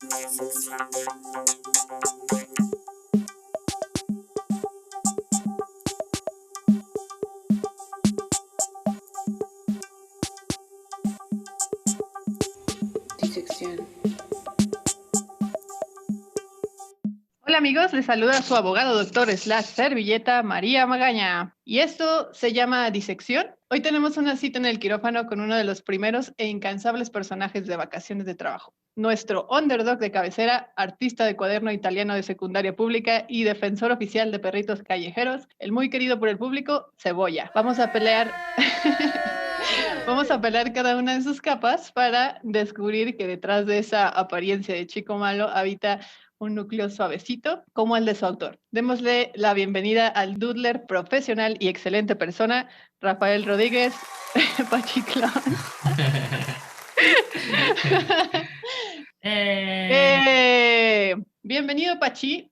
Disección. Hola amigos, les saluda su abogado doctor slash servilleta María Magaña. Y esto se llama Disección. Hoy tenemos una cita en el quirófano con uno de los primeros e incansables personajes de Vacaciones de Trabajo. Nuestro underdog de cabecera, artista de cuaderno italiano de secundaria pública y defensor oficial de perritos callejeros, el muy querido por el público, Cebolla. Vamos a pelear cada una de sus capas para descubrir que detrás de esa apariencia de chico malo habita un núcleo suavecito como el de su autor. Démosle la bienvenida al doodler profesional y excelente persona, Rafael Rodríguez Pachiclón. Bienvenido, Pachi.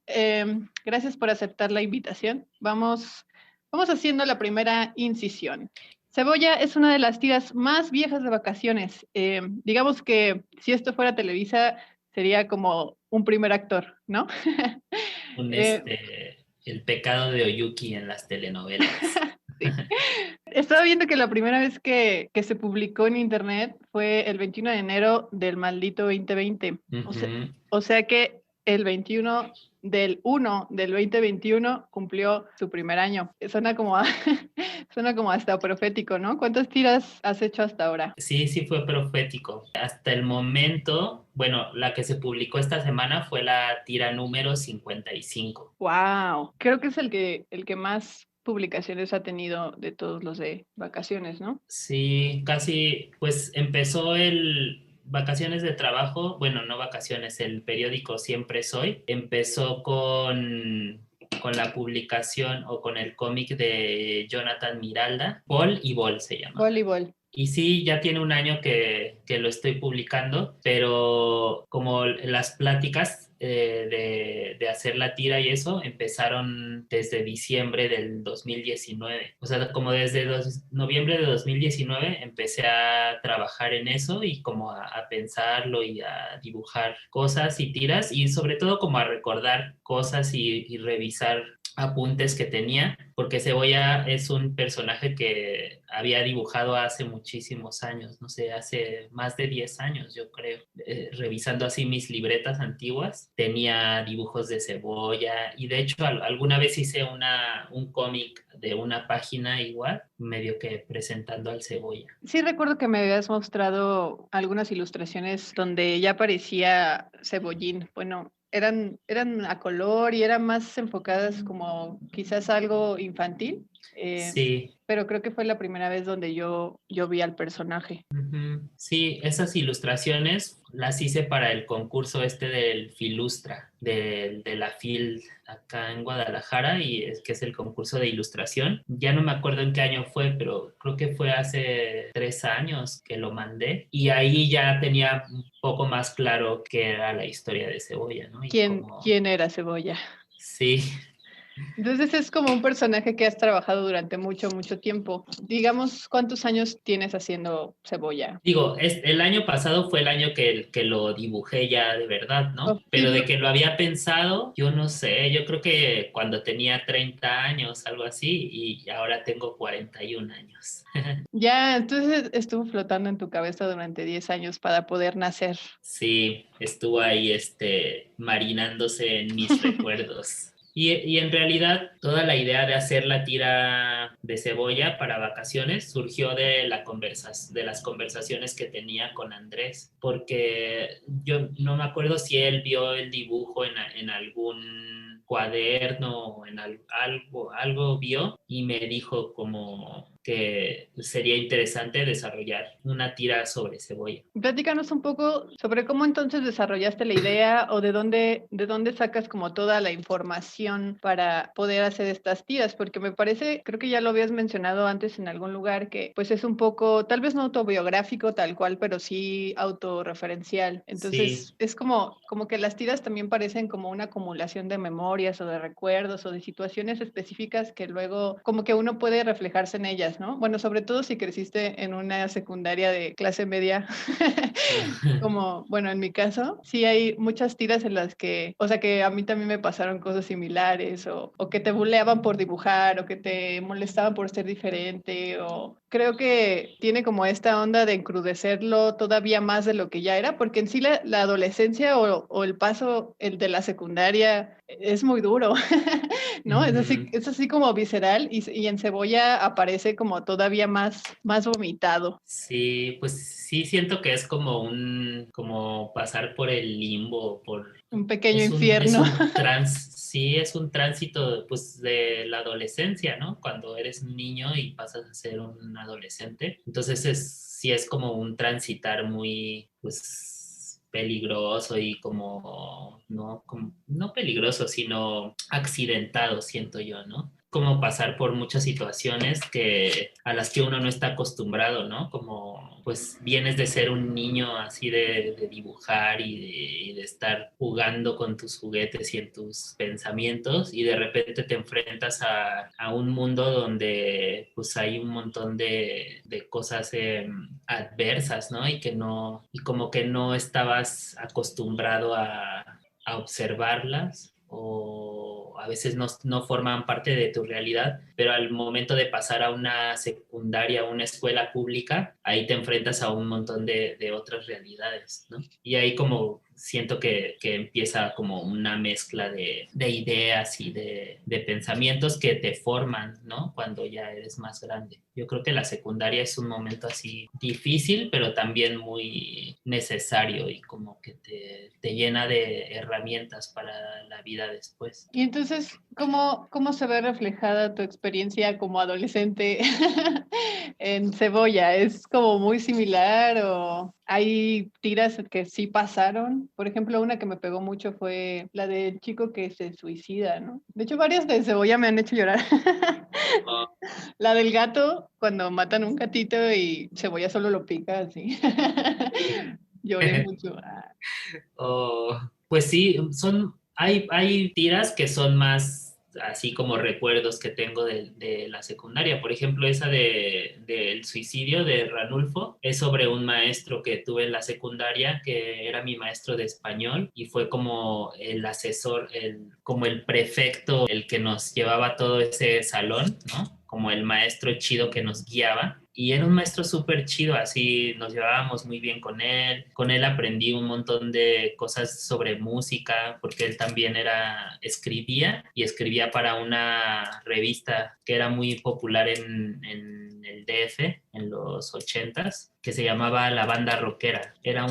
Gracias por aceptar la invitación. Vamos haciendo la primera incisión. Cebolla es una de las tiras más viejas de Vacaciones. Digamos que si esto fuera Televisa, sería como un primer actor, ¿no? El pecado de Oyuki en las telenovelas. Sí. Estaba viendo que la primera vez que se publicó en internet fue el 21 de enero del maldito 2020. O sea que el 21 del 1 del 2021 cumplió su primer año. Suena como hasta profético, ¿no? ¿Cuántas tiras has hecho hasta ahora? Sí fue profético. Hasta el momento, bueno, la que se publicó esta semana fue la tira número 55. ¡Wow! Creo que es el que más publicaciones ha tenido de todos los de Vacaciones, ¿no? Sí, casi, pues empezó el Vacaciones de Trabajo, bueno, no vacaciones, el periódico Siempre Soy, empezó con la publicación o con el cómic de Jonathan Miralda, Bol y Bol se llama. Bol y Bol. Y sí, ya tiene un año que lo estoy publicando, pero como las pláticas de hacer la tira y eso empezaron desde diciembre del 2019. O sea, como desde noviembre de 2019 empecé a trabajar en eso y como a pensarlo y a dibujar cosas y tiras y sobre todo como a recordar cosas y revisar apuntes que tenía, porque Cebolla es un personaje que había dibujado hace muchísimos años, no sé, hace más de 10 años, yo creo. Revisando así mis libretas antiguas, tenía dibujos de Cebolla y de hecho alguna vez hice un cómic de una página igual, medio que presentando al Cebolla. Sí, recuerdo que me habías mostrado algunas ilustraciones donde ya aparecía Cebollín. Bueno, eran a color y eran más enfocadas como quizás algo infantil. Sí. Pero creo que fue la primera vez donde yo vi al personaje. Sí, esas ilustraciones las hice para el concurso del Filustra, de la FIL acá en Guadalajara, que es el concurso de ilustración. Ya no me acuerdo en qué año fue, pero creo que fue hace 3 años que lo mandé. Y ahí ya tenía un poco más claro qué era la historia de Cebolla, ¿no? ¿Quién era Cebolla? Sí. Entonces es como un personaje que has trabajado durante mucho, mucho tiempo. Digamos, ¿cuántos años tienes haciendo Cebolla? Digo, el año pasado fue el año que lo dibujé ya de verdad, ¿no? Oh, Pero sí, de que lo había pensado, yo no sé, yo creo que cuando tenía 30 años, algo así, y ahora tengo 41 años. Ya, entonces estuvo flotando en tu cabeza durante 10 años para poder nacer. Sí, estuvo ahí marinándose en mis recuerdos. Y en realidad toda la idea de hacer la tira de Cebolla para Vacaciones surgió de las conversaciones que tenía con Andrés, porque yo no me acuerdo si él vio el dibujo en algún cuaderno o en algo vio y me dijo como que sería interesante desarrollar una tira sobre Cebolla. Platícanos un poco sobre cómo entonces desarrollaste la idea o de dónde sacas como toda la información para poder hacer estas tiras, porque me parece, creo que ya lo habías mencionado antes en algún lugar, que pues es un poco, tal vez no autobiográfico tal cual, pero sí autorreferencial. Entonces Sí. es como que las tiras también parecen como una acumulación de memorias o de recuerdos o de situaciones específicas que luego como que uno puede reflejarse en ellas, tiras, ¿no? Bueno, sobre todo si creciste en una secundaria de clase media, como, bueno, en mi caso, sí hay muchas tiras en las que, o sea, que a mí también me pasaron cosas similares, o que te buleaban por dibujar, o que te molestaban por ser diferente, o creo que tiene como esta onda de encrudecerlo todavía más de lo que ya era, porque en sí la adolescencia o el paso, el de la secundaria, es muy duro. ¿No? Ujú. Es así como visceral y en Cebolla aparece como todavía más vomitado. Sí, pues sí siento que es como pasar por el limbo, Un pequeño infierno. sí, es un tránsito pues de la adolescencia, ¿no? Cuando eres un niño y pasas a ser un adolescente. Entonces sí es como un transitar muy, pues peligroso y como, no peligroso, sino accidentado, siento yo, ¿no? Como pasar por muchas situaciones a las que uno no está acostumbrado, ¿no? Como pues vienes de ser un niño así de dibujar y de estar jugando con tus juguetes y en tus pensamientos y de repente te enfrentas a un mundo donde pues hay un montón de cosas adversas, ¿no? Y como que no estabas acostumbrado a observarlas o a veces no forman parte de tu realidad, pero al momento de pasar a una secundaria, a una escuela pública, ahí te enfrentas a un montón de otras realidades, ¿no? Y ahí como siento que empieza como una mezcla de ideas y de pensamientos que te forman, ¿no? Cuando ya eres más grande. Yo creo que la secundaria es un momento así difícil, pero también muy necesario y como que te llena de herramientas para la vida después. Y entonces, ¿cómo se ve reflejada tu experiencia como adolescente en Cebolla? ¿Es como muy similar o hay tiras que sí pasaron? Por ejemplo, una que me pegó mucho fue la del chico que se suicida, ¿no? De hecho, varias de Cebolla me han hecho llorar. La del gato, cuando matan un gatito y Cebolla solo lo pica así. Lloré mucho. Ah. Pues sí, hay tiras que son más así como recuerdos que tengo de la secundaria. Por ejemplo, esa del suicidio de Ranulfo es sobre un maestro que tuve en la secundaria, que era mi maestro de español y fue como el asesor, como el prefecto, el que nos llevaba todo ese salón, ¿no? Como el maestro chido que nos guiaba. Y era un maestro súper chido, así nos llevábamos muy bien con él. Con él aprendí un montón de cosas sobre música, porque él también escribía y escribía para una revista que era muy popular en el DF en los ochentas, que se llamaba La Banda Rockera. Era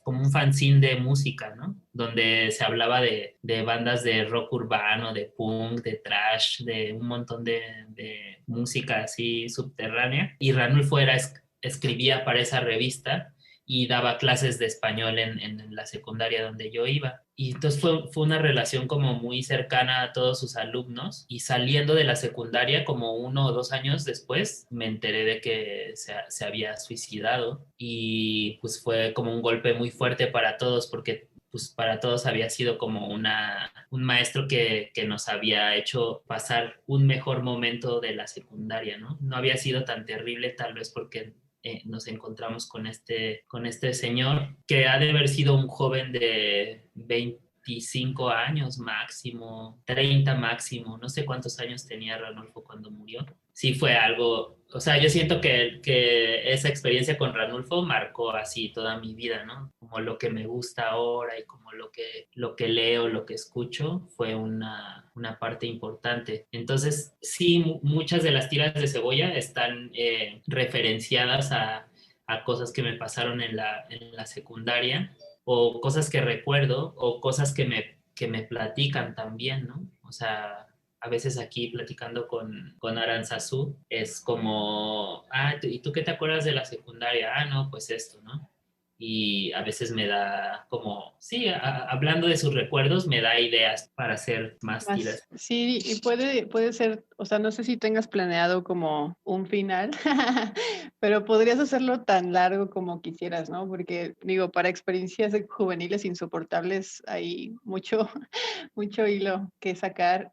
como un fanzine de música, ¿no? Donde se hablaba de bandas de rock urbano, de punk, de trash, de un montón de música así subterránea. Y Ranulfo escribía para esa revista y daba clases de español en la secundaria donde yo iba. Y entonces fue una relación como muy cercana a todos sus alumnos y saliendo de la secundaria como 1 o 2 años después me enteré de que se había suicidado y pues fue como un golpe muy fuerte para todos porque pues para todos había sido como un maestro que nos había hecho pasar un mejor momento de la secundaria, ¿no? No había sido tan terrible tal vez porque nos encontramos con este señor que ha de haber sido un joven de 25 años máximo, 30 máximo, no sé cuántos años tenía Ranulfo cuando murió. Sí fue algo, o sea, yo siento que esa experiencia con Ranulfo marcó así toda mi vida, ¿no? Como lo que me gusta ahora y como lo que leo, lo que escucho, fue una parte importante. Entonces, sí, muchas de las tiras de Cebolla están referenciadas a cosas que me pasaron en la secundaria o cosas que recuerdo o cosas que me platican también, ¿no? O sea, a veces aquí platicando con Aranzazú es como, ¿y tú qué te acuerdas de la secundaria? Ah, no, pues esto, ¿no? y a veces me da como, sí, hablando de sus recuerdos, me da ideas para hacer más tiras. Sí, y puede ser, o sea, no sé si tengas planeado como un final, pero podrías hacerlo tan largo como quisieras, ¿no? Porque digo, para experiencias juveniles insoportables hay mucho, mucho hilo que sacar.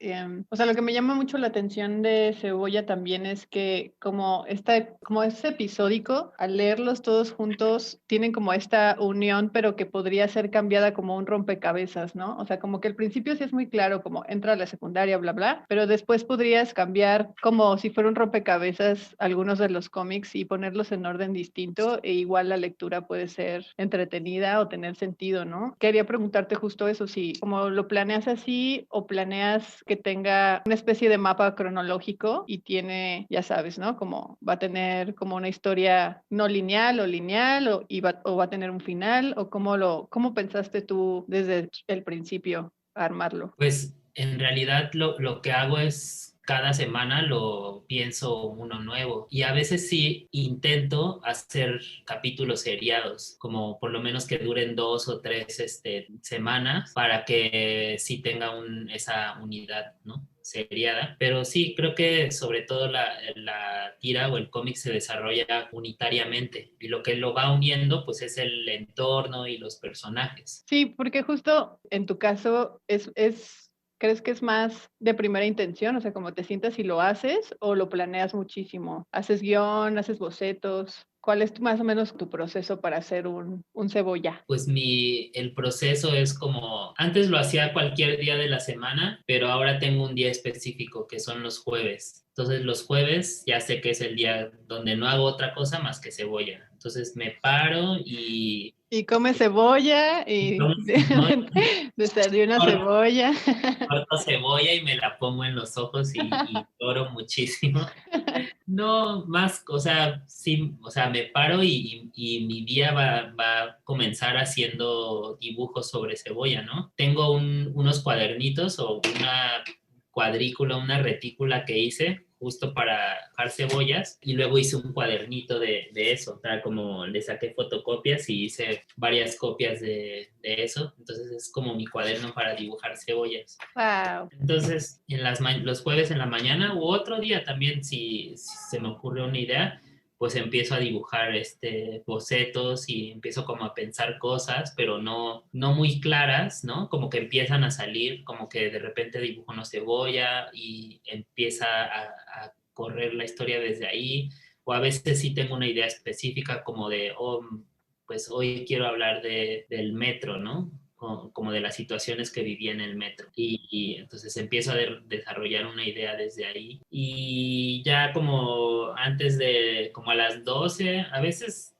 O sea, lo que me llama mucho la atención de Cebolla también es que como es episódico, al leerlos todos juntos, tienen como esta unión, pero que podría ser cambiada como un rompecabezas, ¿no? O sea, como que al principio sí es muy claro, como entra a la secundaria, bla, bla, pero después podrías cambiar como si fuera un rompecabezas algunos de los cómics y ponerlos en orden distinto, e igual la lectura puede ser entretenida o tener sentido, ¿no? Quería preguntarte justo eso, si como lo planeas así o planeas que tenga una especie de mapa cronológico y tiene, ya sabes, ¿no? Como va a tener como una historia no lineal o lineal o va a tener un final o cómo pensaste tú desde el principio armarlo. Pues en realidad lo que hago es cada semana lo pienso uno nuevo y a veces sí intento hacer capítulos seriados, como por lo menos que duren 2 o 3 semanas para que sí tenga esa unidad, ¿no? Seriada, pero sí, creo que sobre todo la tira o el cómic se desarrolla unitariamente y lo que lo va uniendo pues es el entorno y los personajes. Sí, porque justo en tu caso ¿crees que es más de primera intención? O sea, como te sientas y lo haces o lo planeas muchísimo. ¿Haces guión, haces bocetos? ¿Cuál es más o menos tu proceso para hacer un cebolla? Pues el proceso es como, antes lo hacía cualquier día de la semana, pero ahora tengo un día específico que son los jueves. Entonces los jueves ya sé que es el día donde no hago otra cosa más que cebolla. Entonces me paro Y come cebolla y ¿no? desayuna cebolla. Corto cebolla y me la pongo en los ojos y lloro muchísimo. No, más, o sea, sí, o sea, me paro y mi día va a comenzar haciendo dibujos sobre cebolla, ¿no? Tengo unos cuadernitos o una cuadrícula, una retícula que hice justo para dejar cebollas y luego hice un cuadernito de eso, o sea, como le saqué fotocopias y hice varias copias de eso, entonces es como mi cuaderno para dibujar cebollas. Wow. Entonces, los jueves en la mañana u otro día también, si se me ocurre una idea, pues empiezo a dibujar bocetos y empiezo como a pensar cosas, pero no muy claras, ¿no? Como que empiezan a salir, como que de repente dibujo una cebolla y empieza a correr la historia desde ahí, o a veces sí tengo una idea específica como de, oh, pues hoy quiero hablar del metro, ¿no? Como de las situaciones que viví en el metro. Y entonces empiezo a desarrollar una idea desde ahí. Y ya como como a las 12 a veces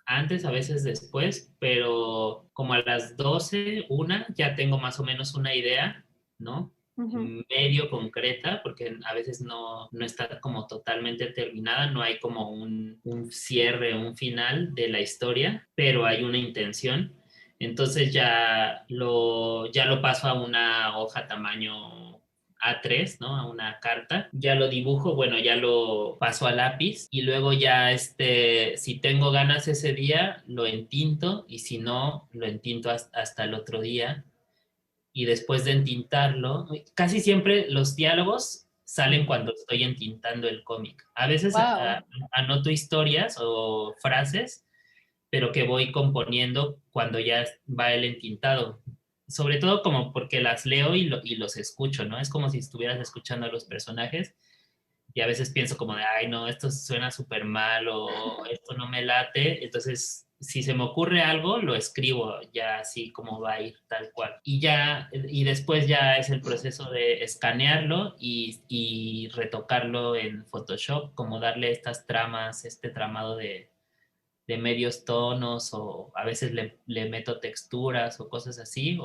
antes, a veces después, pero como a las 12 ya tengo más o menos una idea, ¿no? Ujú. Medio concreta, porque a veces no está como totalmente terminada, no hay como un cierre, un final de la historia, pero hay una intención. Entonces ya lo paso a una hoja tamaño A3, ¿no? A una carta. Ya lo dibujo, bueno, ya lo paso a lápiz y luego ya, si tengo ganas ese día, lo entinto y si no, lo entinto hasta el otro día. Y después de entintarlo, casi siempre los diálogos salen cuando estoy entintando el cómic. A veces Wow. anoto historias o frases pero que voy componiendo cuando ya va el entintado. Sobre todo como porque las leo y los escucho, ¿no? Es como si estuvieras escuchando a los personajes y a veces pienso como de, ay, no, esto suena súper mal o esto no me late. Entonces, si se me ocurre algo, lo escribo ya así como va a ir tal cual. Y después ya es el proceso de escanearlo y retocarlo en Photoshop, como darle estas tramas, este tramado de medios tonos o a veces le meto texturas o cosas así,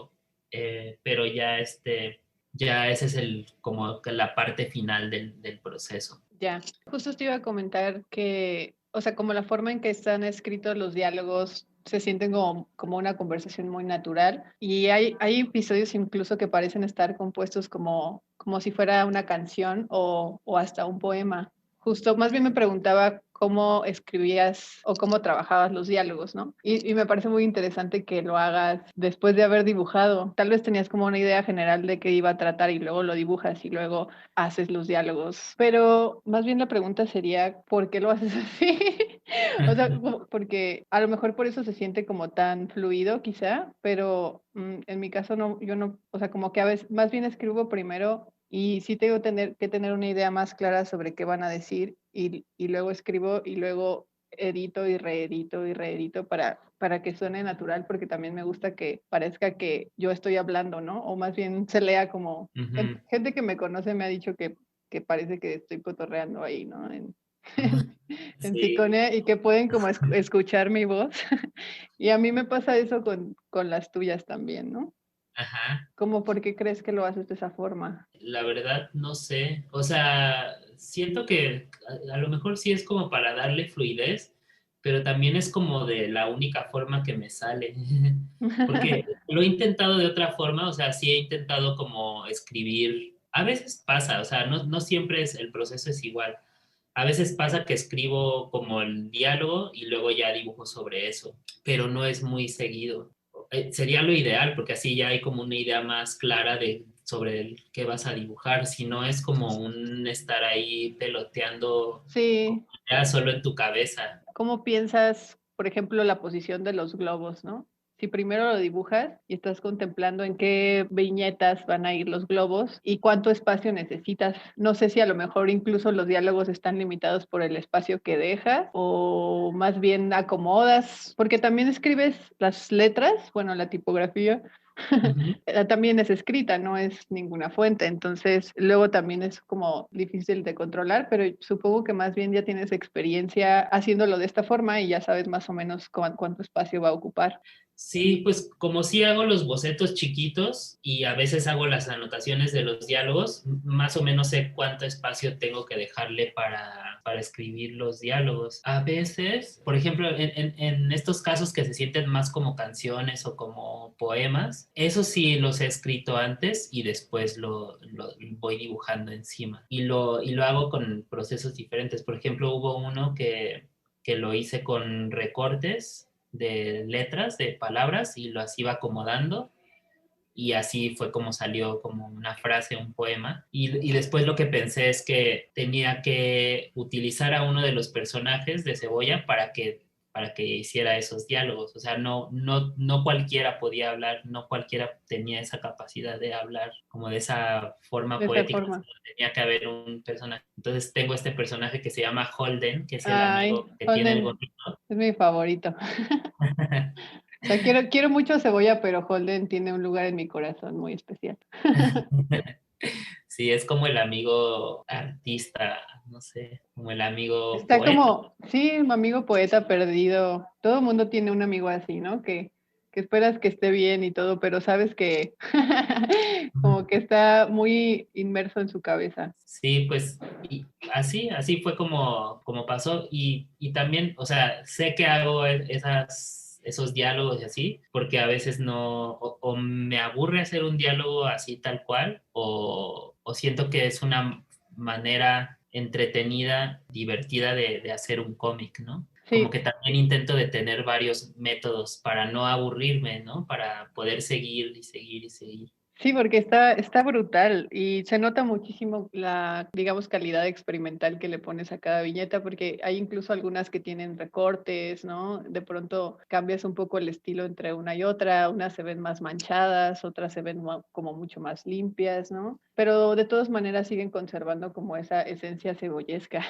pero ya ese es como que la parte final del proceso. Ya, justo te iba a comentar que, o sea, como la forma en que están escritos los diálogos se sienten como una conversación muy natural y hay episodios incluso que parecen estar compuestos como si fuera una canción o hasta un poema. Justo, más bien me preguntaba cómo escribías o cómo trabajabas los diálogos, ¿no? Y me parece muy interesante que lo hagas después de haber dibujado. Tal vez tenías como una idea general de qué iba a tratar y luego lo dibujas y luego haces los diálogos. Pero más bien la pregunta sería, ¿por qué lo haces así? O sea, porque a lo mejor por eso se siente como tan fluido quizá, pero en mi caso no, yo no, o sea, como que a veces más bien escribo primero y sí tengo que tener una idea más clara sobre qué van a decir y luego escribo y luego edito y reedito para que suene natural, porque también me gusta que parezca que yo estoy hablando, ¿no? O más bien se lea como Ujú. gente que me conoce me ha dicho que parece que estoy cotorreando ahí, ¿no? En Sí. Ciconia y que pueden como escuchar mi voz. Y a mí me pasa eso con las tuyas también, ¿no? Ajá. ¿Cómo por qué crees que lo haces de esa forma? La verdad, no sé. O sea, siento que a lo mejor sí es como para darle fluidez, pero también es como de la única forma que me sale. Porque lo he intentado de otra forma, o sea, sí he intentado como escribir. A veces pasa, o sea, no siempre es, el proceso es igual. A veces pasa que escribo como el diálogo y luego ya dibujo sobre eso, pero no es muy seguido. Sería lo ideal porque así ya hay como una idea más clara de sobre el qué vas a dibujar, si no es como un estar ahí peloteando Sí, ya solo en tu cabeza. ¿cómo piensas, por ejemplo, la posición de los globos, ¿no? Si primero lo dibujas y estás contemplando en qué viñetas van a ir los globos y cuánto espacio necesitas. No sé si a lo mejor incluso los diálogos están limitados por el espacio que dejas o más bien acomodas, porque también escribes las letras, bueno, la tipografía Ujú. también es escrita, no es ninguna fuente, entonces luego también es como difícil de controlar, pero supongo que más bien ya tienes experiencia haciéndolo de esta forma y ya sabes más o menos cuánto espacio va a ocupar. Sí, pues como sí hago los bocetos chiquitos y a veces hago las anotaciones de los diálogos, más o menos sé cuánto espacio tengo que dejarle para escribir los diálogos. A veces, por ejemplo, en estos casos que se sienten más como canciones o como poemas, eso sí los he escrito antes y después lo voy dibujando encima. Y lo hago con procesos diferentes. Por ejemplo, hubo uno que lo hice con recortes de letras, de palabras, y las iba acomodando. Y así fue como salió como una frase, un poema. Y después lo que pensé es que tenía que utilizar a uno de los personajes de Cebolla para que hiciera esos diálogos. O sea, no cualquiera podía hablar, no cualquiera tenía esa capacidad de hablar como de esa forma De esa poética. forma. Tenía que haber un personaje. Entonces tengo este personaje que se llama Holden, que es el Ay, amigo que tiene el Holden gorrito. es mi favorito. O sea, quiero mucho a Cebolla, pero Holden tiene un lugar en mi corazón muy especial. Sí, es como el amigo artista, no sé, como el amigo Está poeta. como, sí, un amigo poeta perdido. Todo el mundo tiene un amigo así, ¿no? Que esperas que esté bien y todo, pero sabes que como que está muy inmerso en su cabeza. Sí, pues y así fue como pasó y también, o sea, sé que hago esos diálogos y así, porque a veces no, o me aburre hacer un diálogo así tal cual, o siento que es una manera entretenida, divertida de hacer un cómic, ¿no? Como Sí, que también intento de tener varios métodos para no aburrirme, ¿no? Para poder seguir y seguir y seguir. sí, porque está brutal y se nota muchísimo la, digamos, calidad experimental que le pones a cada viñeta, porque hay incluso algunas que tienen recortes, ¿no? De pronto cambias un poco el estilo entre una y otra, unas se ven más manchadas, otras se ven como mucho más limpias, ¿no? Pero de todas maneras siguen conservando como esa esencia cebollesca.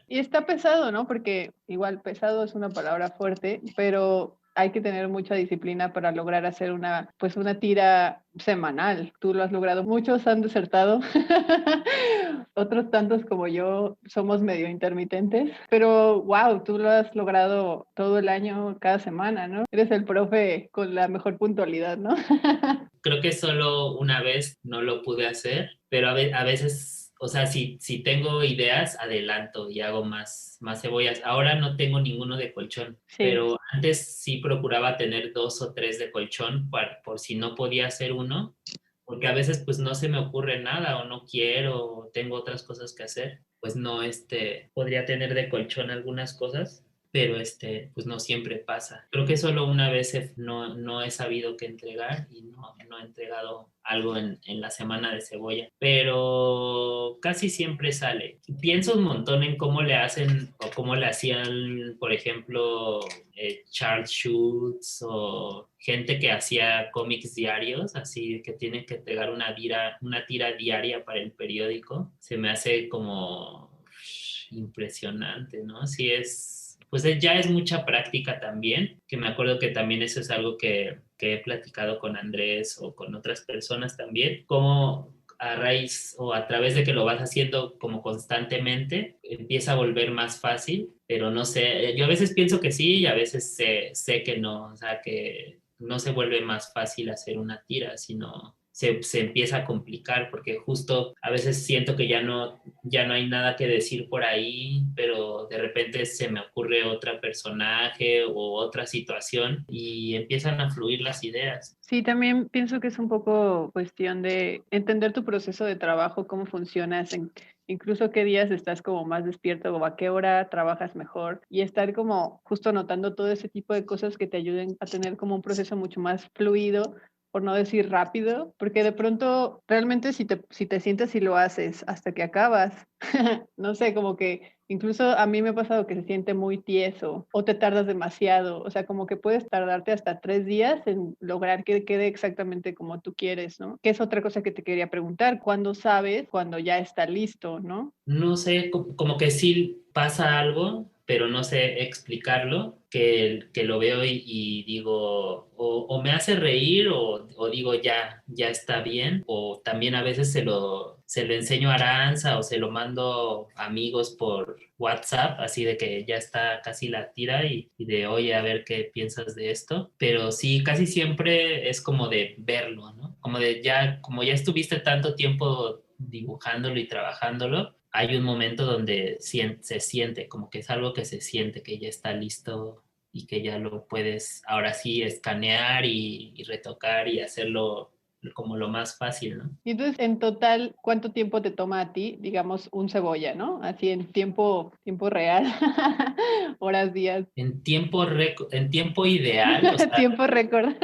Y está pesado, ¿no? Porque igual pesado es una palabra fuerte, pero hay que tener mucha disciplina para lograr hacer pues una tira semanal. Tú lo has logrado. Muchos han desertado. Otros tantos como yo somos medio intermitentes, pero wow, tú lo has logrado todo el año, cada semana, ¿no? Eres el profe con la mejor puntualidad, ¿no? Creo que solo una vez no lo pude hacer, pero a veces, o sea, si tengo ideas, adelanto y hago más cebollas. Ahora no tengo ninguno de colchón, Sí. pero antes sí procuraba tener dos o tres de colchón por si no podía hacer uno, porque a veces pues no se me ocurre nada o no quiero o tengo otras cosas que hacer. pues no, podría tener de colchón algunas cosas, pero pues no siempre pasa. Creo que solo una vez no he sabido qué entregar y no he entregado algo en la semana de cebolla, pero casi siempre sale. Pienso un montón en cómo le hacen o cómo le hacían, por ejemplo, Charles Schultz o gente que hacía cómics diarios, así que tienen que entregar una tira diaria para el periódico. Se me hace como impresionante, ¿no? Sí es, pues ya es mucha práctica también, que me acuerdo que también eso es algo que he platicado con Andrés o con otras personas también, como a raíz o a través de que lo vas haciendo como constantemente, empieza a volver más fácil, pero no sé, yo a veces pienso que sí y a veces sé que no, o sea, que no se vuelve más fácil hacer una tira, sino se empieza a complicar porque justo a veces siento que ya no hay nada que decir por ahí, pero de repente se me ocurre otra personaje o otra situación y empiezan a fluir las ideas. Sí, también pienso que es un poco cuestión de entender tu proceso de trabajo, cómo funcionas, incluso qué días estás como más despierto o a qué hora trabajas mejor y estar como justo anotando todo ese tipo de cosas que te ayuden a tener como un proceso mucho más fluido, por no decir rápido, porque de pronto realmente si te sientas y lo haces hasta que acabas, no sé, como que incluso a mí me ha pasado que se siente muy tieso o te tardas demasiado, o sea, como que puedes tardarte hasta 3 días en lograr que quede exactamente como tú quieres, ¿no? Que es otra cosa que te quería preguntar, ¿cuándo sabes cuando ya está listo, ¿no? No sé, como que sí pasa algo, pero no sé explicarlo, que lo veo y digo, o me hace reír o digo ya está bien, o también a veces se lo enseño a Aranza o se lo mando a amigos por WhatsApp, así de que ya está casi la tira y de, oye, a ver qué piensas de esto, pero sí, casi siempre es como de verlo, ¿no? Como de ya, como ya estuviste tanto tiempo dibujándolo y trabajándolo, hay un momento donde se siente, como que es algo que se siente, que ya está listo y que ya lo puedes ahora sí escanear y retocar y hacerlo como lo más fácil, ¿no? Y entonces, en total, ¿cuánto tiempo te toma a ti, digamos, un cebolla, ¿no? Así en tiempo real, horas, días, En tiempo ideal, o sea, tiempo récord.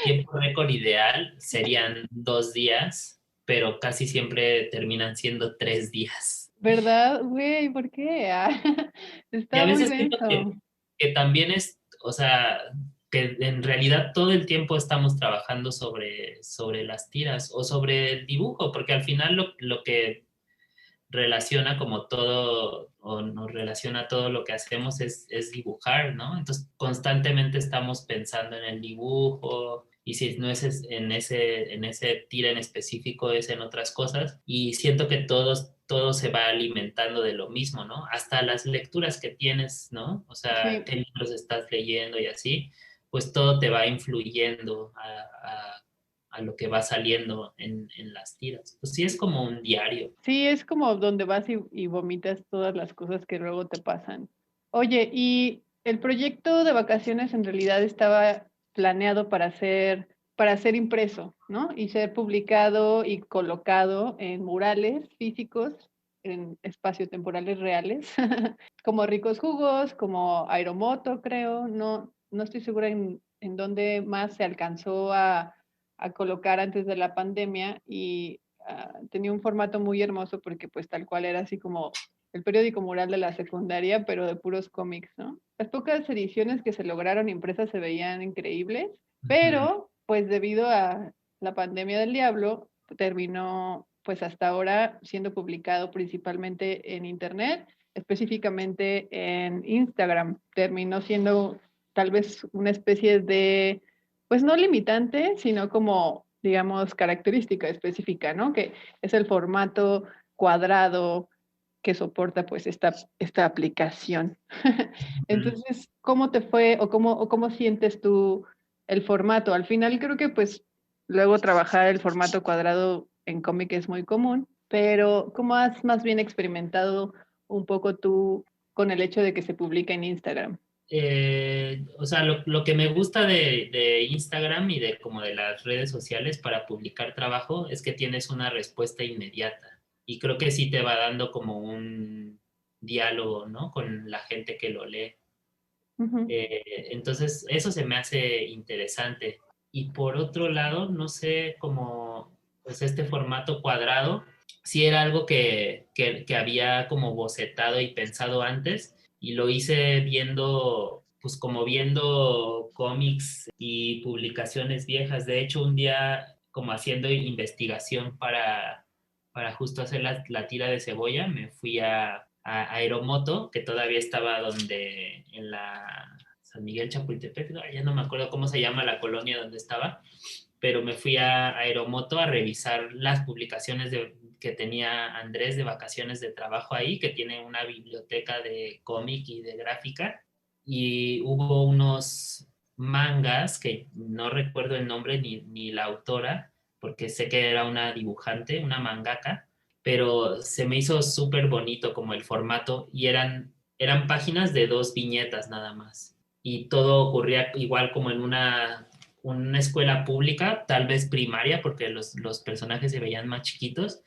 tiempo récord ideal serían 2 días, pero casi siempre terminan siendo 3 días. ¿Verdad? Güey, ¿por qué? Ah, Y a está muy veces siento denso. que también es, o sea, que en realidad todo el tiempo estamos trabajando sobre las tiras o sobre el dibujo, porque al final lo que relaciona como todo o nos relaciona todo lo que hacemos es dibujar, ¿no? Entonces constantemente estamos pensando en el dibujo y si no es en ese tira en específico es en otras cosas y siento que todo se va alimentando de lo mismo, ¿no? Hasta las lecturas que tienes, ¿no? O sea, Sí. qué libros estás leyendo y así, pues todo te va influyendo a lo que va saliendo en las tiras. Pues sí es como un diario. Sí, es como donde vas y vomitas todas las cosas que luego te pasan. Oye, y el proyecto de vacaciones en realidad estaba planeado para ser impreso, ¿no? Y ser publicado y colocado en murales físicos, en espacio-temporales reales, como Ricos Jugos, como Aeromoto, creo. No estoy segura en dónde más se alcanzó a colocar antes de la pandemia y tenía un formato muy hermoso porque pues tal cual era así como el periódico mural de la secundaria, pero de puros cómics, ¿no? Las pocas ediciones que se lograron impresas se veían increíbles, Ujú. pero pues debido a la pandemia del diablo, terminó pues hasta ahora siendo publicado principalmente en Internet, específicamente en Instagram. Terminó siendo tal vez una especie de pues no limitante, sino como, digamos, característica específica, ¿no? Que es el formato cuadrado que soporta pues esta aplicación. Mm. Entonces, ¿cómo te fue o cómo sientes tú el formato? Al final creo que pues luego trabajar el formato cuadrado en cómic es muy común, pero ¿cómo has más bien experimentado un poco tú con el hecho de que se publica en Instagram? O sea, lo que me gusta de Instagram y de como de las redes sociales para publicar trabajo es que tienes una respuesta inmediata. y creo que sí te va dando como un diálogo, ¿no? Con la gente que lo lee. Ujú. Entonces, eso se me hace interesante. Y por otro lado, no sé cómo, pues este formato cuadrado, sí era algo que había como bocetado y pensado antes, y lo hice viendo, pues como viendo cómics y publicaciones viejas. De hecho, un día, como haciendo investigación para justo hacer la tira de cebolla, me fui a Aeromoto, que todavía estaba donde, en la San Miguel Chapultepec, no, ya no me acuerdo cómo se llama la colonia donde estaba, pero me fui a Aeromoto a revisar las publicaciones que tenía Andrés de vacaciones de trabajo ahí, que tiene una biblioteca de cómic y de gráfica, y hubo unos mangas que no recuerdo el nombre ni la autora, porque sé que era una dibujante, una mangaka, pero se me hizo súper bonito como el formato y eran páginas de 2 viñetas nada más. Y todo ocurría igual como en una escuela pública, tal vez primaria, porque los personajes se veían más chiquitos,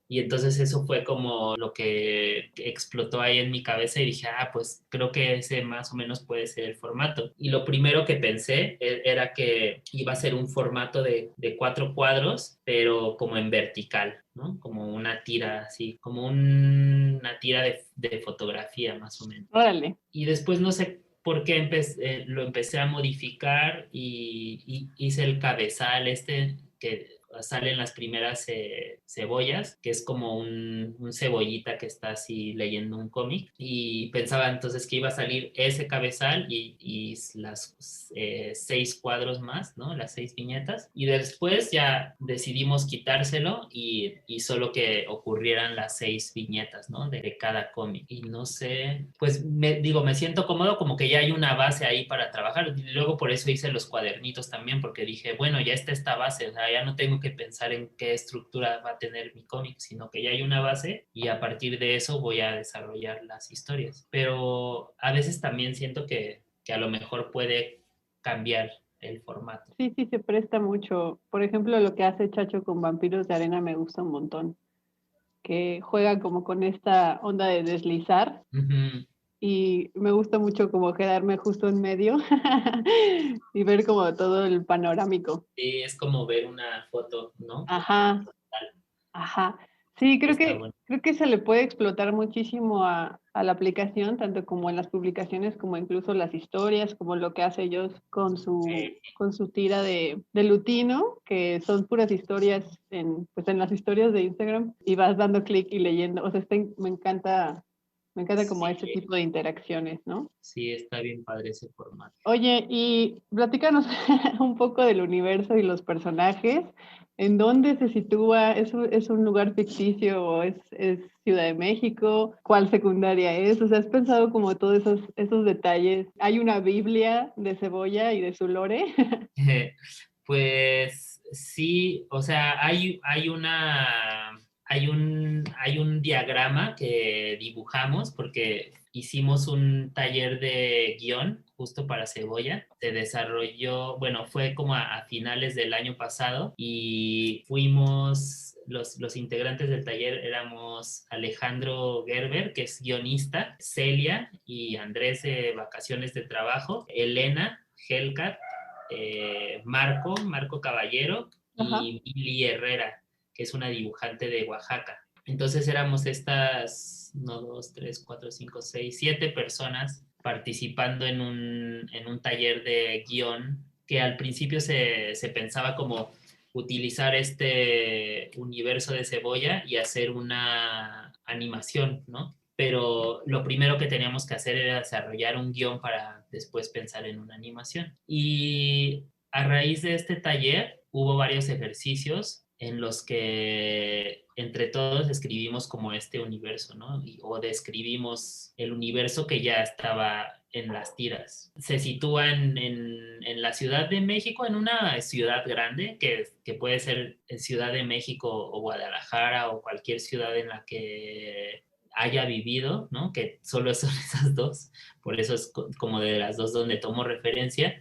y entonces eso fue como lo que explotó ahí en mi cabeza y dije, pues creo que ese más o menos puede ser el formato. Y lo primero que pensé era que iba a ser un formato de 4 cuadros, pero como en vertical, ¿no? Como una tira así, como una tira de fotografía más o menos. Órale. Y después no sé por qué lo empecé a modificar y hice el cabezal este que salen las primeras cebollas, que es como un cebollita que está así leyendo un cómic. Y pensaba entonces que iba a salir ese cabezal y las 6 cuadros más, ¿no? Las 6 viñetas. Y después ya decidimos quitárselo y solo que ocurrieran las 6 viñetas, ¿no? De cada cómic. Y no sé, pues me siento cómodo como que ya hay una base ahí para trabajar. Y luego por eso hice los cuadernitos también, porque dije, bueno, ya está esta base, o sea, ya no tengo que pensar en qué estructura va a tener mi cómic, sino que ya hay una base y a partir de eso voy a desarrollar las historias. Pero a veces también siento que a lo mejor puede cambiar el formato. Sí, sí, se presta mucho. Por ejemplo, lo que hace Chacho con Vampiros de Arena me gusta un montón, que juega como con esta onda de deslizar Ujú. y me gusta mucho como quedarme justo en medio y ver como todo el panorámico. Sí, es como ver una foto, ¿no? Ajá, ajá. Sí, Está bueno. creo que se le puede explotar muchísimo a la aplicación, tanto como en las publicaciones, como incluso las historias, como lo que hace ellos con su tira de Lutino, que son puras historias en, pues en las historias de Instagram, y vas dando clic y leyendo. O sea, me encanta como ese Sí, tipo de interacciones, ¿no? sí, está bien padre ese formato. Oye, y platícanos un poco del universo y los personajes. ¿En dónde se sitúa? Es un lugar ficticio o es Ciudad de México? ¿Cuál secundaria es? O sea, ¿has pensado como todos esos detalles? ¿Hay una Biblia de Cebolla y de su lore? Pues sí, o sea, hay un diagrama que dibujamos porque hicimos un taller de guión justo para Cebolla. Se desarrolló, bueno, fue como a finales del año pasado y los integrantes del taller éramos Alejandro Gerber, que es guionista, Celia y Andrés de vacaciones de trabajo, Elena, Helcat, Marco Caballero Ajá. y Mili Herrera, que es una dibujante de Oaxaca. Entonces éramos estas, no, 2, 3, 4, 5, 6, 7 personas participando en un taller de guión que al principio se pensaba como utilizar este universo de Cebolla y hacer una animación, ¿no? Pero lo primero que teníamos que hacer era desarrollar un guión para después pensar en una animación. Y a raíz de este taller hubo varios ejercicios en los que entre todos escribimos como este universo, ¿no? O describimos el universo que ya estaba en las tiras. Se sitúa en la Ciudad de México, en una ciudad grande, que puede ser Ciudad de México o Guadalajara o cualquier ciudad en la que haya vivido, ¿no? Que solo son esas dos, por eso es como de las dos donde tomo referencia.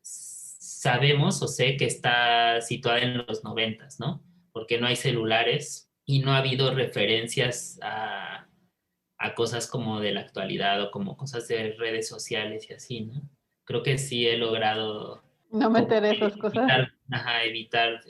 Sabemos o sé que está situada en los 90, ¿no? Porque no hay celulares y no ha habido referencias a cosas como de la actualidad o como cosas de redes sociales y así, ¿no? Creo que sí he logrado No como meter que esas cosas. evitar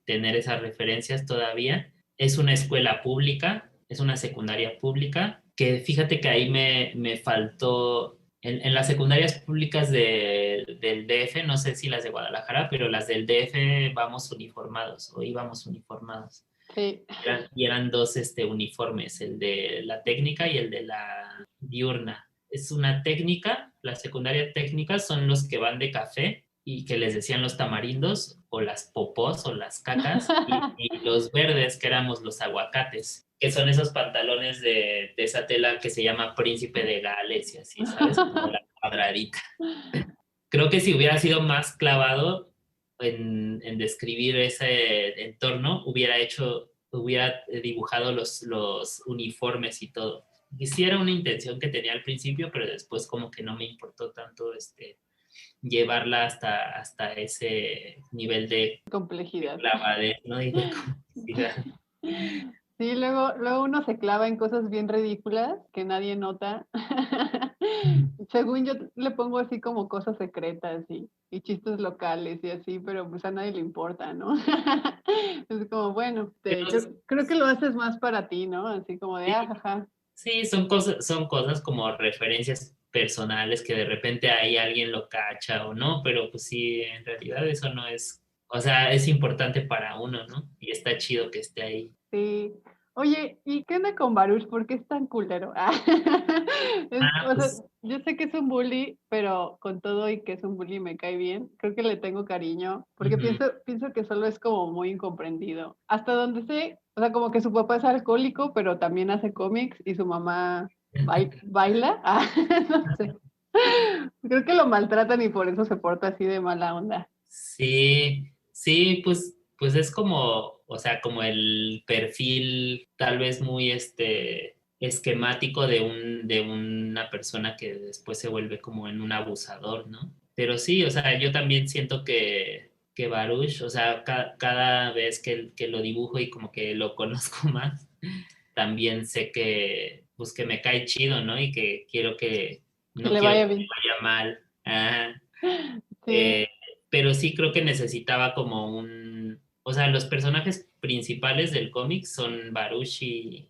tener esas referencias todavía. Es una escuela pública, es una secundaria pública, que fíjate que ahí me faltó, en las secundarias públicas del DF, no sé si las de Guadalajara, pero las del DF vamos uniformados o íbamos uniformados. Sí. Y eran dos uniformes, el de la técnica y el de la diurna. Es una técnica, la secundaria técnica son los que van de café y que les decían los tamarindos o las popós o las cacas y los verdes que éramos los aguacates, que son esos pantalones de esa tela que se llama príncipe de Gales y así, ¿sabes? Como la cuadradita. Creo que si hubiera sido más clavado en describir ese entorno, hubiera dibujado los uniformes y todo. Y sí era una intención que tenía al principio, pero después como que no me importó tanto llevarla hasta ese nivel de Complejidad. clavadez, ¿no? Y de complejidad. Sí, luego uno se clava en cosas bien ridículas que nadie nota. Según yo le pongo así como cosas secretas y chistes locales y así, pero pues a nadie le importa, ¿no? Es como, bueno, Pero yo creo que lo haces más para ti, ¿no? Así como de, sí, jaja. sí, son cosas como referencias personales que de repente ahí alguien lo cacha o no, pero pues sí, en realidad eso no es, o sea, es importante para uno, ¿no? Y está chido que esté ahí. Sí. Oye, ¿y qué onda con Baruch? ¿Por qué es tan culero? O sea, Pues, yo sé que es un bully, pero con todo y que es un bully me cae bien. Creo que le tengo cariño, porque ujú. pienso que solo es como muy incomprendido. Hasta donde sé, o sea, como que su papá es alcohólico, pero también hace cómics y su mamá baila. No sé. Creo que lo maltratan y por eso se porta así de mala onda. Sí, sí, pues es como, o sea, como el perfil tal vez muy esquemático de una persona que después se vuelve como en un abusador, ¿no? Pero sí, o sea, yo también siento que Baruch, o sea, cada vez que lo dibujo y como que lo conozco más, también sé pues que me cae chido, ¿no? Y que Que no le quiero vaya que bien. me vaya mal. Ajá. Sí. Eh, pero sí creo que necesitaba o sea, los personajes principales del cómic son Baruch y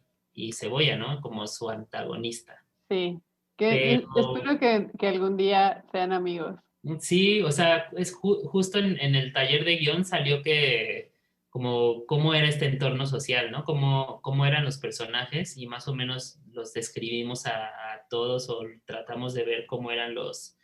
Cebolla, ¿no? Como su antagonista. Sí, que Pero espero que algún día sean amigos. sí, o sea, es justo en el taller de guión salió que como cómo era este entorno social, ¿no? Cómo eran los personajes y más o menos los describimos a todos o tratamos de ver cómo eran los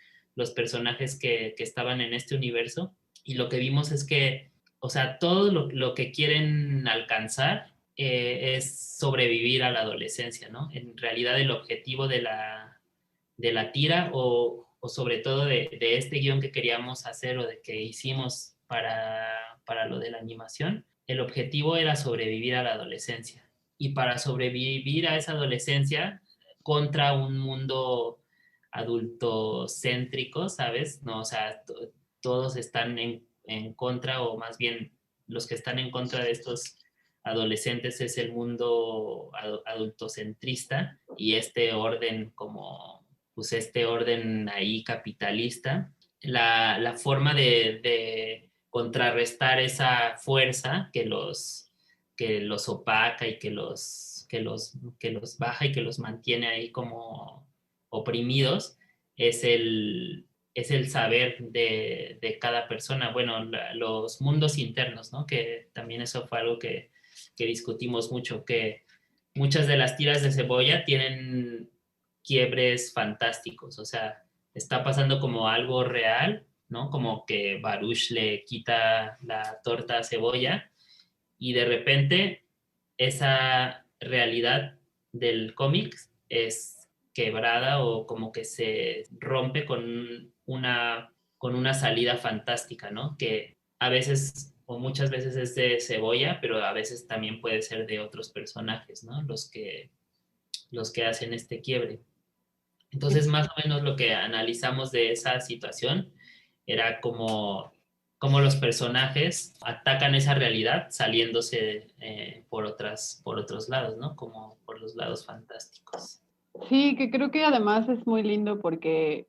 personajes que estaban en este universo. Y lo que vimos es que, o sea, todo lo que quieren alcanzar es sobrevivir a la adolescencia, ¿no? En realidad el objetivo de la tira o sobre todo de este guión que queríamos hacer o de que hicimos para lo de la animación, el objetivo era sobrevivir a la adolescencia. Y para sobrevivir a esa adolescencia contra un mundo adultocéntrico, ¿sabes? No, o sea, todos están en contra o más bien los que están en contra de estos adolescentes es el mundo adultocentrista y este orden como pues este orden ahí capitalista, la forma de contrarrestar esa fuerza que los opaca y que los baja y que los mantiene ahí como oprimidos, es el saber de cada persona, bueno, los mundos internos, ¿no? Que también eso fue algo que discutimos mucho, que muchas de las tiras de Cebolla tienen quiebres fantásticos, o sea, está pasando como algo real, ¿no? Como que Baruch le quita la torta a Cebolla y de repente esa realidad del cómic es quebrada o como que se rompe con una salida fantástica, ¿no? Que a veces o muchas veces es de Cebolla, pero a veces también puede ser de otros personajes, ¿no? Los que hacen este quiebre. Sí, Entonces, más o menos lo que analizamos de esa situación era como, cómo los personajes atacan esa realidad saliéndose por otros lados, ¿no? Como por los lados fantásticos. Sí, que creo que además es muy lindo porque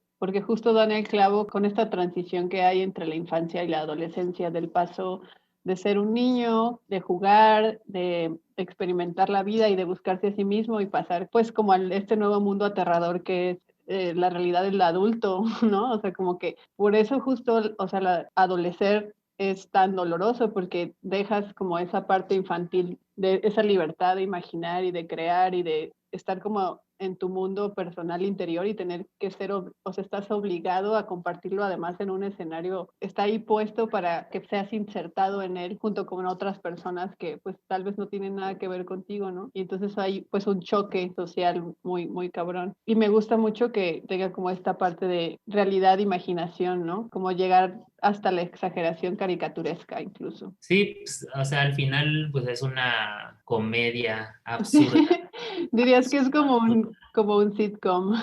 justo dan el clavo con esta transición que hay entre la infancia y la adolescencia, del paso de ser un niño, de jugar, de experimentar la vida y de buscarse a sí mismo y pasar pues como a este nuevo mundo aterrador que es la realidad del adulto, ¿no? O sea, como que por eso justo, o sea, adolecer es tan doloroso porque dejas como esa parte infantil de esa libertad de imaginar y de crear y de estar como en tu mundo personal interior y tener que ser, o sea, estás obligado a compartirlo además en un escenario, está ahí puesto para que seas insertado en él junto con otras personas que pues tal vez no tienen nada que ver contigo, ¿no? Y entonces hay pues un choque social muy, muy cabrón. Y me gusta mucho que tenga como esta parte de realidad, imaginación, ¿no? Como llegar hasta la exageración caricaturesca incluso. Sí, pues, o sea, al final pues es una comedia Sí, absurda. dirías que es como un sitcom.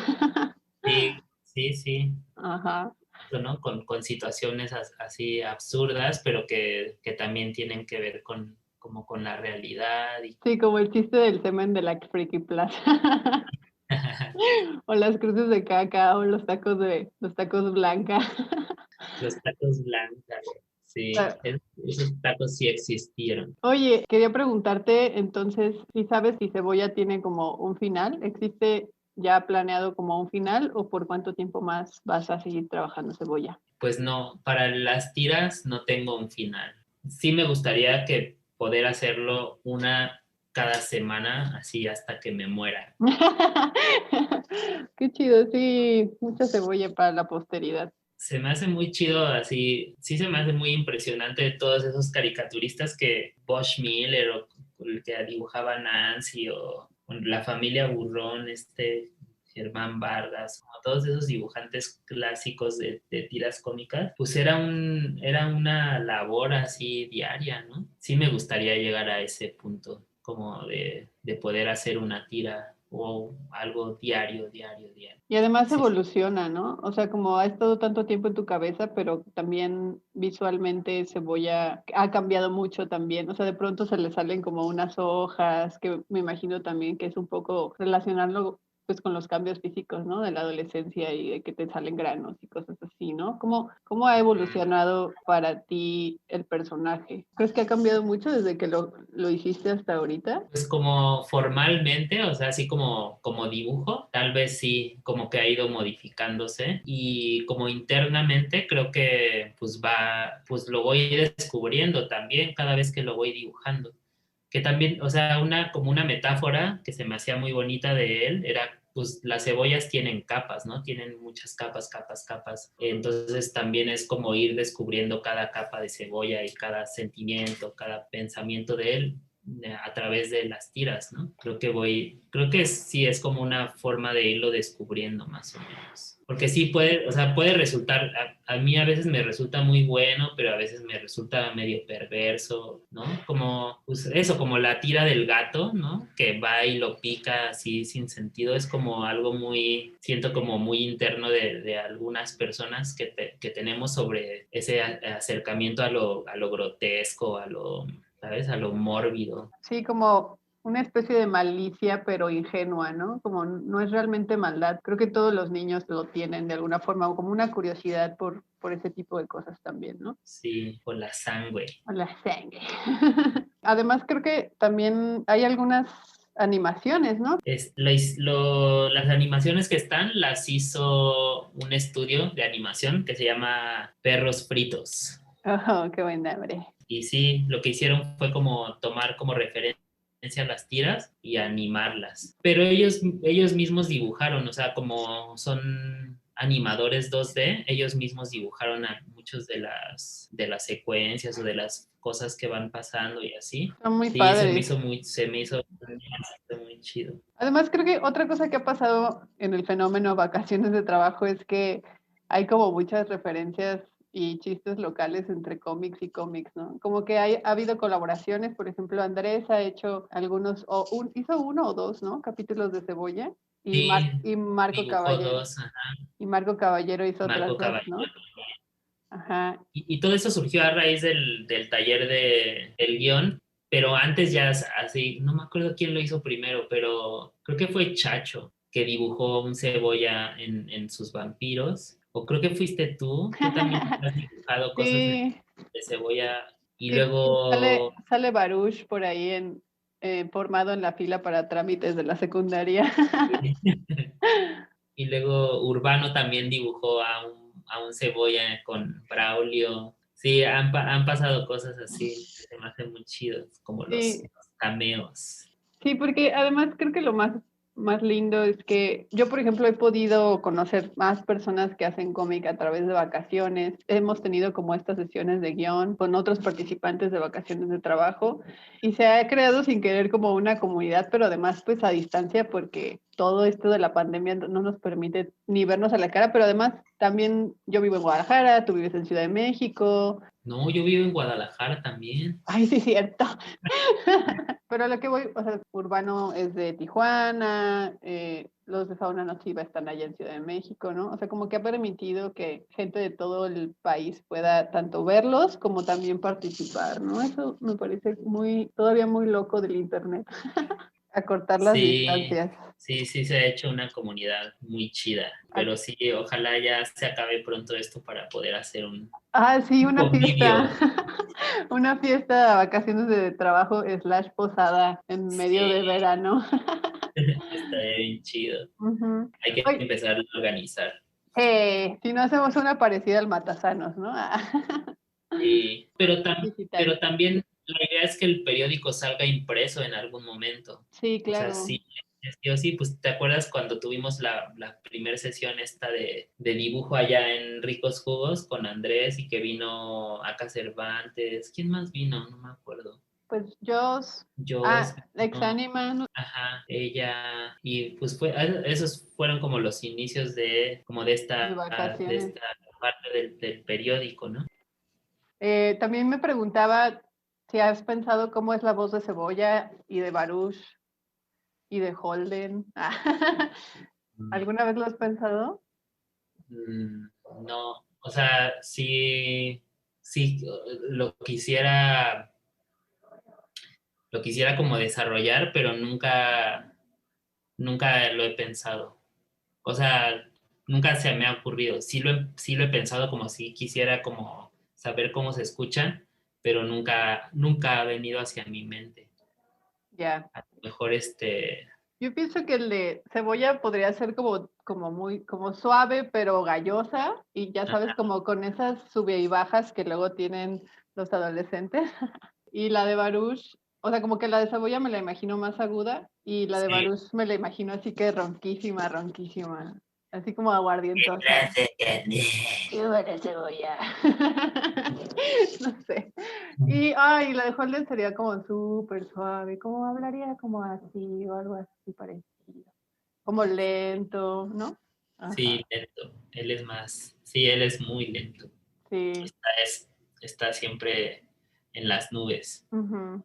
Sí, sí, sí, Ajá. ¿no? Con situaciones así absurdas, pero que también tienen que ver con, como con la realidad. Y... Sí, como el chiste del semen de la Freaky Plaza. O las cruces de caca, o los tacos blanca. Los tacos blancos, sí, esos tacos sí existieron. Oye, quería preguntarte entonces, si sabes si Cebolla tiene como un final, ¿existe ya planeado como un final o por cuánto tiempo más vas a seguir trabajando Cebolla? Pues no, para las tiras no tengo un final. Sí me gustaría que poder hacerlo una cada semana, así hasta que me muera. Qué chido, sí, mucha cebolla para la posteridad. Se me hace muy chido, así, sí se me hace muy impresionante todos esos caricaturistas que Bosch Miller o el que dibujaba Nancy o la familia Burrón, Germán Vargas, como todos esos dibujantes clásicos de tiras cómicas, pues era una labor así diaria, ¿no? Sí me gustaría llegar a ese punto, como de poder hacer una tira o algo diario, diario, diario. Y además Sí, evoluciona, ¿no? O sea, como ha estado tanto tiempo en tu cabeza, pero también visualmente Cebolla ha cambiado mucho también. O sea, de pronto se le salen como unas hojas, que me imagino también que es un poco relacionarlo pues con los cambios físicos, ¿no? De la adolescencia y de que te salen granos y cosas así, ¿no? ¿Cómo ha evolucionado para ti el personaje? ¿Crees que ha cambiado mucho desde que lo hiciste hasta ahorita? pues como formalmente, o sea, así como dibujo, tal vez sí, como que ha ido modificándose y como internamente creo que pues lo voy descubriendo también cada vez que lo voy dibujando. Que también, o sea, como una metáfora que se me hacía muy bonita de él era, pues las cebollas tienen capas, ¿no? Tienen muchas capas, capas, capas. Entonces también es como ir descubriendo cada capa de cebolla y cada sentimiento, cada pensamiento de él a través de las tiras, ¿no? Creo que sí es como una forma de irlo descubriendo más o menos. Porque sí puede, o sea, puede resultar, a mí a veces me resulta muy bueno, pero a veces me resulta medio perverso, ¿no? Como, pues eso, como la tira del gato, ¿no? Que va y lo pica así sin sentido, es como algo muy, siento como muy interno de algunas personas que tenemos sobre ese acercamiento a lo grotesco, a lo, ¿sabes? A lo mórbido. Sí, como una especie de malicia, pero ingenua, ¿no? Como no es realmente maldad. Creo que todos los niños lo tienen de alguna forma, o como una curiosidad por ese tipo de cosas también, ¿no? Sí, con la sangre. O la sangre. Además, creo que también hay algunas animaciones, ¿no? Las animaciones que están las hizo un estudio de animación que se llama Perros Fritos. Oh, qué buen nombre. Y sí, lo que hicieron fue como tomar como referencia las tiras y animarlas. Pero ellos mismos dibujaron, o sea, como son animadores 2D, ellos mismos dibujaron a muchos de las secuencias o de las cosas que van pasando y así. Son muy Sí, padres. se me hizo muy chido. Además, creo que otra cosa que ha pasado en el fenómeno vacaciones de trabajo es que hay como muchas referencias y chistes locales entre cómics y cómics, ¿no? Como que ha habido colaboraciones, por ejemplo, Andrés ha hecho algunos, hizo uno o dos, ¿no? Capítulos de Cebolla y, Sí, y Marco dibujó Caballero. dos, ajá. Y Marco Caballero hizo otras Marco dos, Caballero. ¿no? Ajá. Y todo eso surgió a raíz del taller del guión, pero antes ya así, no me acuerdo quién lo hizo primero, pero creo que fue Chacho que dibujó un cebolla en sus vampiros, o creo que fuiste tú también has dibujado cosas Sí, de cebolla, y sí, sale, luego, sale Baruch por ahí formado en la fila para trámites de la secundaria. y luego Urbano también dibujó a un cebolla con Braulio. Sí, han pasado cosas así que se me hacen muy chidos, como los Sí, cameos. sí, porque además creo que lo más lindo es que yo, por ejemplo, he podido conocer más personas que hacen cómic a través de vacaciones. Hemos tenido como estas sesiones de guión con otros participantes de vacaciones de trabajo y se ha creado sin querer como una comunidad, pero además pues a distancia porque todo esto de la pandemia no nos permite ni vernos a la cara, pero además también yo vivo en Guadalajara, tú vives en Ciudad de México. No, yo vivo en Guadalajara también. Ay, sí, cierto. Pero a lo que voy, o sea, Urbano es de Tijuana, los de Fauna Nociva están allá en Ciudad de México, ¿no? O sea, como que ha permitido que gente de todo el país pueda tanto verlos como también participar, ¿no? Eso me parece todavía muy loco del internet, acortar las Sí, distancias. sí, se ha hecho una comunidad muy chida, pero sí, ojalá ya se acabe pronto esto para poder hacer Ah, sí, un una fiesta. convivio. Una fiesta de vacaciones de trabajo slash posada en medio de Sí, verano. está bien chido. Ujú. Hay que Oye, empezar a organizar. si no hacemos una parecida al Matasanos, ¿no? Sí, Digital. pero también la idea es que el periódico salga impreso en algún momento. Sí, O sea, claro. sí o sí, pues ¿te acuerdas cuando tuvimos la primera sesión esta de dibujo allá en Ricos Jugos con Andrés y que vino Aca Cervantes? ¿Quién más vino? No me acuerdo. Pues Joss, Jos vino, Exaniman ajá, ella, y pues esos fueron como los inicios como de de esta, de vacaciones. esta parte del periódico, ¿no? También me preguntaba si has pensado cómo es la voz de Cebolla y de Baruch y de Holden. Mm, ¿Alguna vez lo has pensado? mm, no, o sea, sí, lo quisiera como desarrollar, pero nunca lo he pensado. O sea, nunca se me ha ocurrido. Sí lo he pensado como si quisiera como saber cómo se escuchan, pero nunca ha venido hacia mi mente. Ya. A lo mejor Yo pienso que el de Cebolla podría ser como suave, pero gallosa, y ya sabes, ajá, como con esas sube y bajas que luego tienen los adolescentes. Y la de Baruch, o sea, como que la de Cebolla me la imagino más aguda y la de sí. Baruch me la imagino así que ronquísima, ronquísima, así como aguardientosa. Qué buena cebolla. No sé. Y la de Holden sería como súper suave, como hablaría como así o algo así parecido. Como lento, ¿no? Ajá, Sí, lento. Él es muy lento. sí. Está siempre en las nubes. Ujú.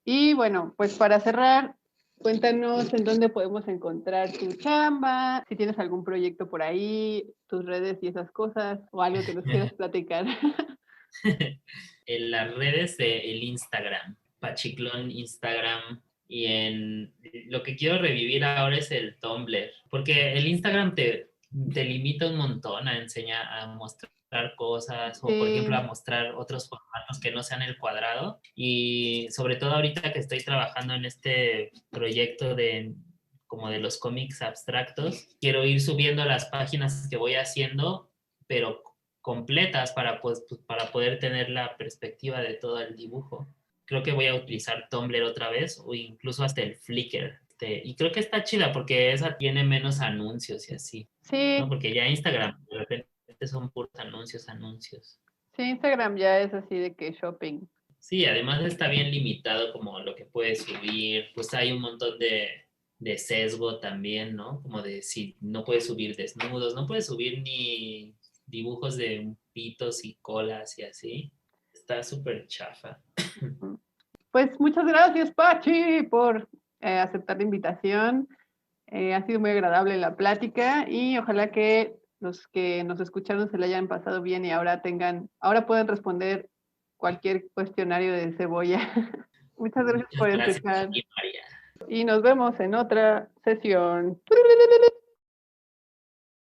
Y bueno, pues para cerrar, cuéntanos en dónde podemos encontrar tu chamba, si tienes algún proyecto por ahí, tus redes y esas cosas, o algo que nos quieras platicar. En las redes del Instagram, Pachiclón Instagram, y lo que quiero revivir ahora es el Tumblr, porque el Instagram te limita un montón a enseñar, a mostrar cosas o por ejemplo a Sí, mostrar otros formatos que no sean el cuadrado, y sobre todo ahorita que estoy trabajando en este proyecto como de los cómics abstractos, quiero ir subiendo las páginas que voy haciendo, pero completas para poder tener la perspectiva de todo el dibujo. Creo que voy a utilizar Tumblr otra vez o incluso hasta el Flickr. Y creo que está chida porque esa tiene menos anuncios y así, ¿no? sí, Porque ya Instagram de repente son puros anuncios, anuncios. sí, Instagram ya es así de que shopping. Sí, además está bien limitado como lo que puedes subir, pues hay un montón de sesgo también, ¿no? Como de si no puedes subir desnudos, no puedes subir ni dibujos de pitos y colas y así. Está súper chafa. Pues muchas gracias, Pachi, por aceptar la invitación. Ha sido muy agradable la plática y ojalá que los que nos escucharon se le hayan pasado bien y ahora pueden responder cualquier cuestionario de cebolla. Muchas gracias Muchas por gracias a escuchar ti, María. y nos vemos en otra sesión.